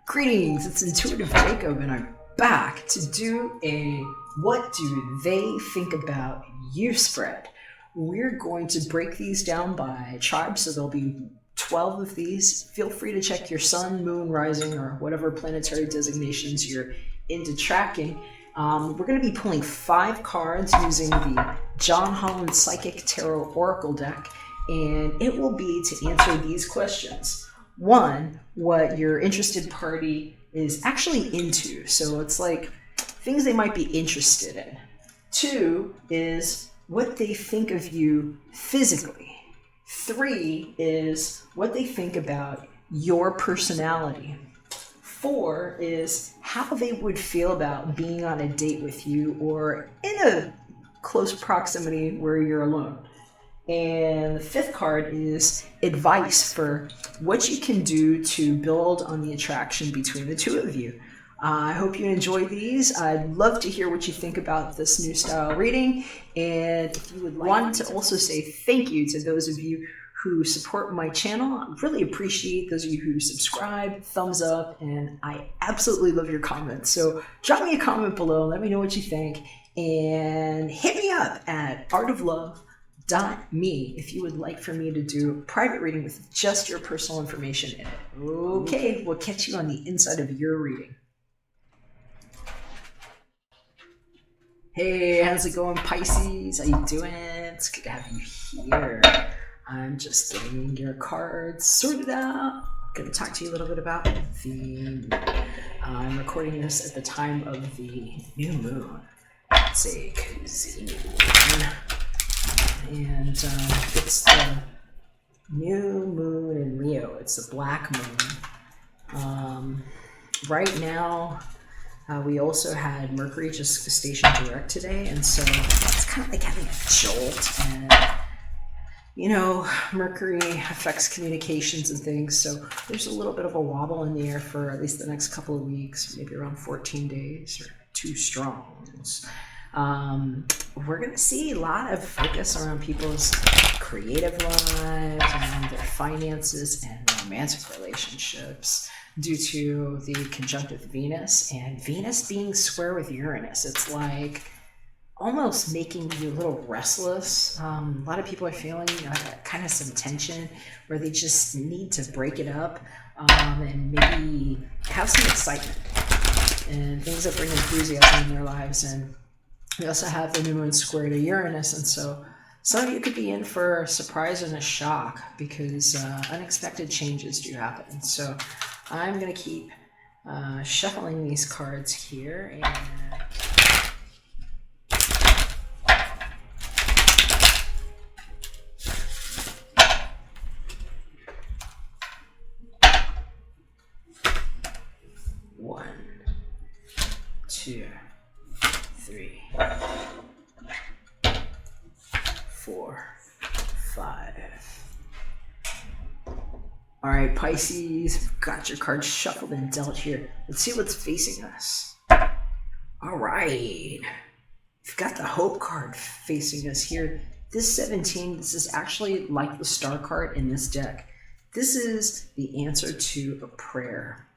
Greetings, it's Intuitive Jacob, and I'm back to do a What Do They Think About You spread. We're going to break these down by tribe, so there'll be 12 of these. Feel free to check your sun, moon, rising, or whatever planetary designations you're into tracking. We're going to be pulling 5 cards using the John Holland Psychic Tarot Oracle deck, and it will be to answer these questions. 1, what your interested party is actually into. So it's like things they might be interested in. 2 is what they think of you physically. 3 is what they think about your personality. 4 is how they would feel about being on a date with you or in a close proximity where you're alone. And the 5th card is advice for what you can do to build on the attraction between the two of you. I hope you enjoy these. I'd love to hear what you think about this new style reading. And if you would want to also say thank you to those of you who support my channel. I really appreciate those of you who subscribe, thumbs up, and I absolutely love your comments. So drop me a comment below, let me know what you think, and hit me up at artoflove.me if you would like for me to do a private reading with just your personal information in it. Okay, we'll catch you on the inside of your reading. Hey, how's it going, Pisces? How you doing? It's good to have you here. I'm just getting your cards sorted out. I'm going to talk to you a little bit about I'm recording this at the time of the new moon. It's a cozy moon. And it's the new moon in Leo. It's the black moon. Right now, we also had Mercury just stationed direct today, and so it's kind of like having a jolt. And you know, Mercury affects communications and things, so there's a little bit of a wobble in the air for at least the next couple of weeks, maybe around 14 days or 2 strongs. We're going to see a lot of focus around people's creative lives and their finances and romantic relationships due to the conjunct with Venus, and Venus being square with Uranus. It's like almost making you a little restless. A lot of people are feeling kind of some tension where they just need to break it up and maybe have some excitement and things that bring enthusiasm in their lives. And we also have the new moon square to Uranus, and so some of you could be in for a surprise and a shock because unexpected changes do happen. So I'm going to keep shuffling these cards here. And one, 2, 3, 4, 5. All right, Pisces, got your cards shuffled and dealt here. Let's see what's facing us. All right, we've got the Hope card facing us here. This 17, this is actually like the Star card in this deck. This is the answer to a prayer.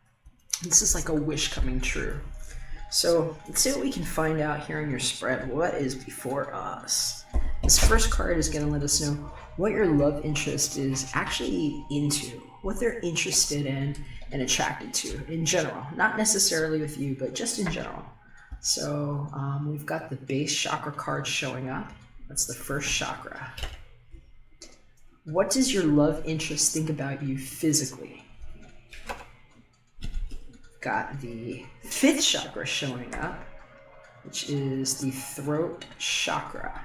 This is like a wish coming true. So let's see what we can find out here on your spread. What is before us? This first card is going to let us know what your love interest is actually into, what they're interested in and attracted to in general. Not necessarily with you, but just in general. So we've got the base chakra card showing up. That's the first chakra. What does your love interest think about you physically? Got the 5th chakra showing up, which is the throat chakra.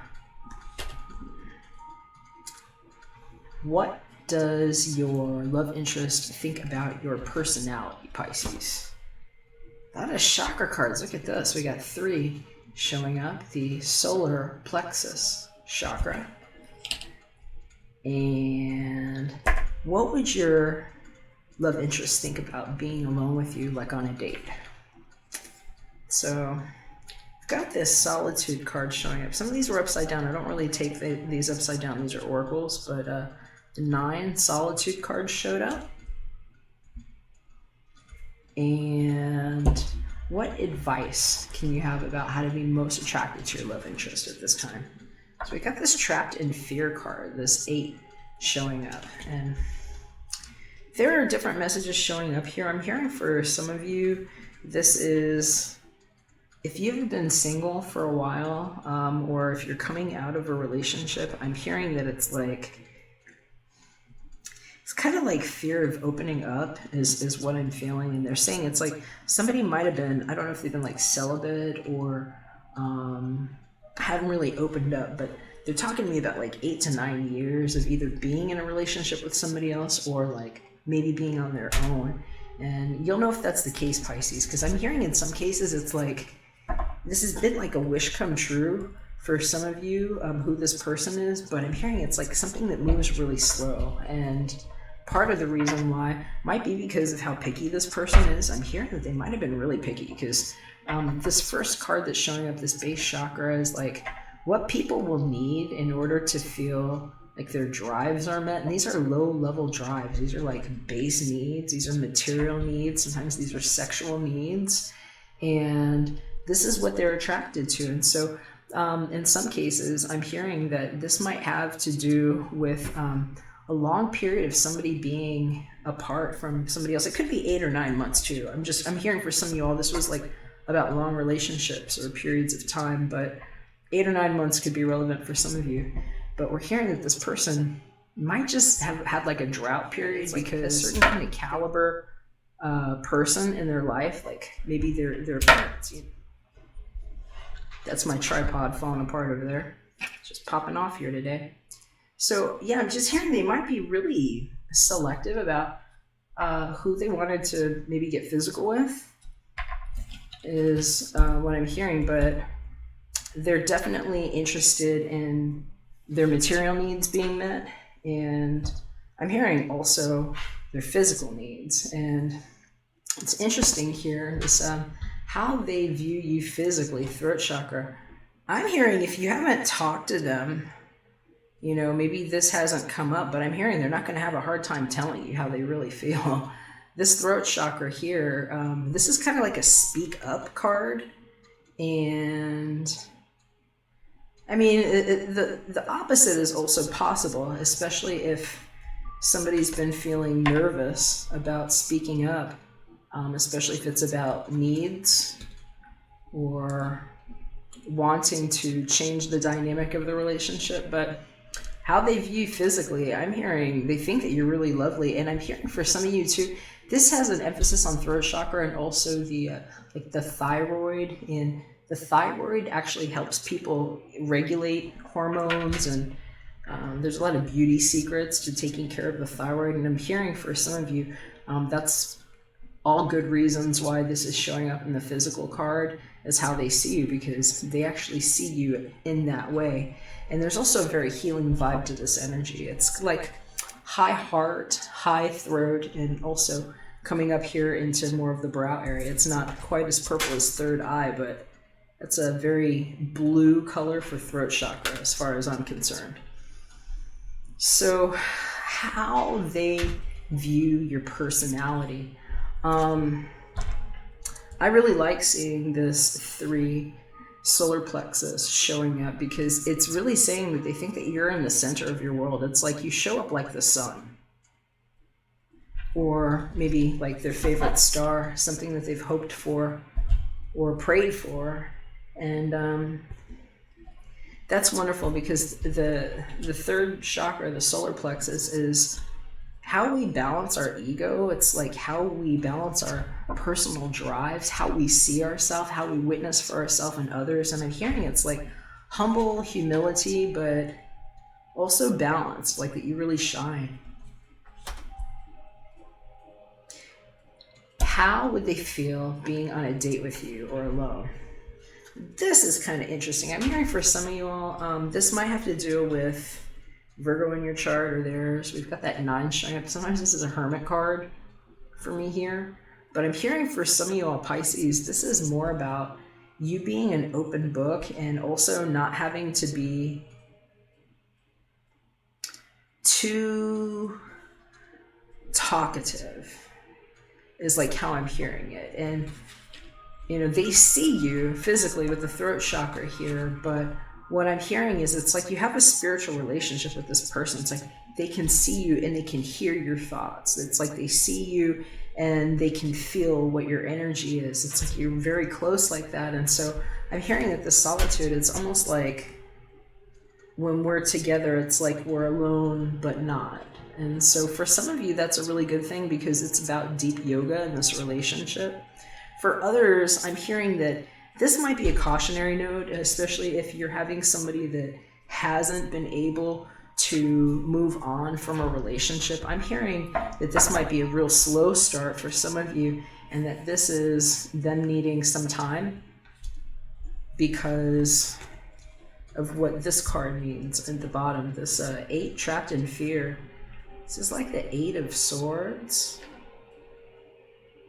What does your love interest think about your personality, Pisces? A lot of chakra cards. Look at this. We got 3 showing up. The solar plexus chakra. And what would your love interest think about being alone with you, like on a date? So I've got this solitude card showing up. Some of these were upside down. I don't really take these upside down. These are oracles, but the 9 solitude cards showed up. And what advice can you have about how to be most attracted to your love interest at this time? So we got this trapped in fear card, this 8 showing up. And there are different messages showing up here. I'm hearing for some of you, this is, if you've been single for a while, or if you're coming out of a relationship, I'm hearing that it's like, it's kind of like fear of opening up is what I'm feeling. And they're saying it's like somebody might have been, I don't know if they've been like celibate or haven't really opened up, but they're talking to me about like 8 to 9 years of either being in a relationship with somebody else or like maybe being on their own. And you'll know if that's the case, Pisces, because I'm hearing in some cases it's like this has been like a wish come true for some of you, who this person is, but I'm hearing it's like something that moves really slow. And part of the reason why might be because of how picky this person is. I'm hearing that they might have been really picky because this first card that's showing up, this base chakra, is like what people will need in order to feel like their drives are met. And these are low level drives. These are like base needs. These are material needs. Sometimes these are sexual needs. And this is what they're attracted to. And so in some cases, I'm hearing that this might have to do with a long period of somebody being apart from somebody else. It could be 8 or 9 months too. I'm hearing for some of you all, this was like about long relationships or periods of time, but 8 or 9 months could be relevant for some of you. But we're hearing that this person might just have had like a drought period because a certain kind of caliber person in their life, like maybe their parents. That's my tripod falling apart over there. Just popping off here today. So yeah, I'm just hearing they might be really selective about who they wanted to maybe get physical with is what I'm hearing, but they're definitely interested in their material needs being met, and I'm hearing also their physical needs. And it's interesting here is how they view you physically, throat chakra. I'm hearing if you haven't talked to them, you know, maybe this hasn't come up, but I'm hearing they're not going to have a hard time telling you how they really feel. This throat chakra here, this is kind of like a speak up card. And I mean, the opposite is also possible, especially if somebody's been feeling nervous about speaking up, especially if it's about needs or wanting to change the dynamic of the relationship. But how they view physically, I'm hearing they think that you're really lovely. And I'm hearing for some of you too, this has an emphasis on throat chakra and also the like the thyroid. And the thyroid actually helps people regulate hormones, and there's a lot of beauty secrets to taking care of the thyroid. And I'm hearing for some of you, that's all good reasons why this is showing up in the physical card is how they see you, because they actually see you in that way. And there's also a very healing vibe to this energy. It's like high heart, high throat, and also coming up here into more of the brow area. It's not quite as purple as third eye, but it's a very blue color for throat chakra as far as I'm concerned. So how they view your personality. I really like seeing this 3 solar plexus showing up because it's really saying that they think that you're in the center of your world. It's like you show up like the sun, or maybe like their favorite star, something that they've hoped for or prayed for. And that's wonderful because the third chakra, the solar plexus, is how we balance our ego. It's like how we balance our personal drives, how we see ourselves, how we witness for ourselves and others. And I'm hearing it's like humble humility, but also balanced, like that you really shine. How would they feel being on a date with you or alone? This is kind of interesting. I'm hearing for some of you all, this might have to do with Virgo in your chart or theirs. We've got that 9 showing up. Sometimes this is a hermit card for me here. But I'm hearing for some of you all Pisces, this is more about you being an open book and also not having to be too talkative is like how I'm hearing it. And you know, they see you physically with the throat chakra here, but what I'm hearing is it's like you have a spiritual relationship with this person. It's like they can see you and they can hear your thoughts. It's like they see you and they can feel what your energy is. It's like you're very close like that. And so I'm hearing that the solitude, it's almost like when we're together, it's like we're alone but not. And so for some of you, that's a really good thing because it's about deep yoga in this relationship. For others, I'm hearing that this might be a cautionary note, especially if you're having somebody that hasn't been able to move on from a relationship. I'm hearing that this might be a real slow start for some of you, and that this is them needing some time because of what this card means at the bottom. This 8, trapped in fear. This is like the 8 of Swords.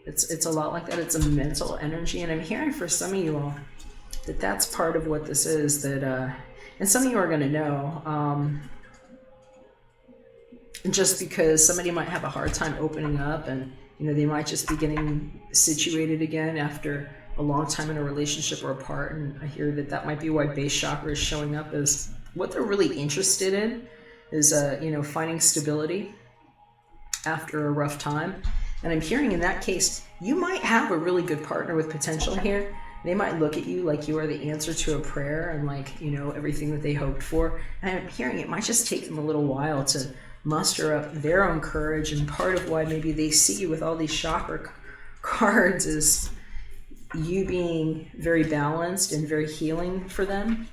It's a lot like that. It's a mental energy, and I'm hearing for some of you all that that's part of what this is. That and some of you are going to know, just because somebody might have a hard time opening up, and you know they might just be getting situated again after a long time in a relationship or apart. And I hear that that might be why base chakra is showing up as what they're really interested in is you know, finding stability after a rough time. And I'm hearing in that case, you might have a really good partner with potential here. They might look at you like you are the answer to a prayer and like, you know, everything that they hoped for. And I'm hearing it might just take them a little while to muster up their own courage. And part of why maybe they see you with all these chakra cards is you being very balanced and very healing for them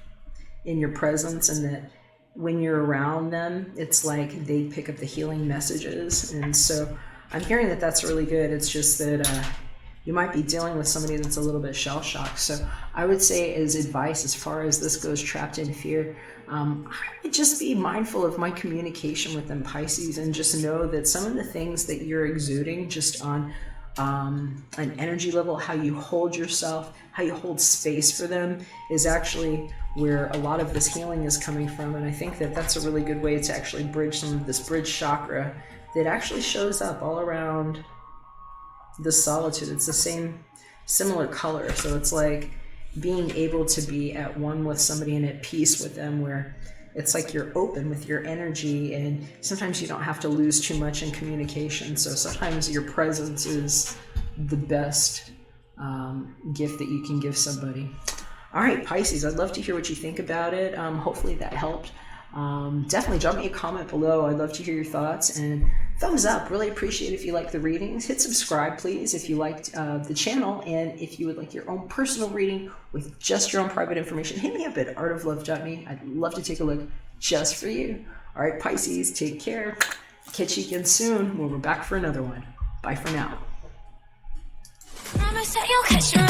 in your presence, and that when you're around them, it's like they pick up the healing messages. And so I'm hearing that that's really good. It's just that you might be dealing with somebody that's a little bit shell-shocked. So I would say as advice, as far as this goes, trapped in fear, I would just be mindful of my communication with them, Pisces, and just know that some of the things that you're exuding just on an energy level, how you hold yourself, how you hold space for them is actually where a lot of this healing is coming from. And I think that that's a really good way to actually bridge some of this bridge chakra that actually shows up all around the solitude. It's the same, similar color. So it's like being able to be at one with somebody and at peace with them, where it's like you're open with your energy, and sometimes you don't have to lose too much in communication. So sometimes your presence is the best gift that you can give somebody. All right, Pisces, I'd love to hear what you think about it. Hopefully that helped. Definitely drop me a comment below. I'd love to hear your thoughts, and thumbs up. Really appreciate if you like the readings. Hit subscribe, please, if you liked the channel, and if you would like your own personal reading with just your own private information, hit me up at artoflove.me. I'd love to take a look just for you. All right, Pisces, take care. Catch you again soon when we're back for another one. Bye for now. Promise that you'll catch your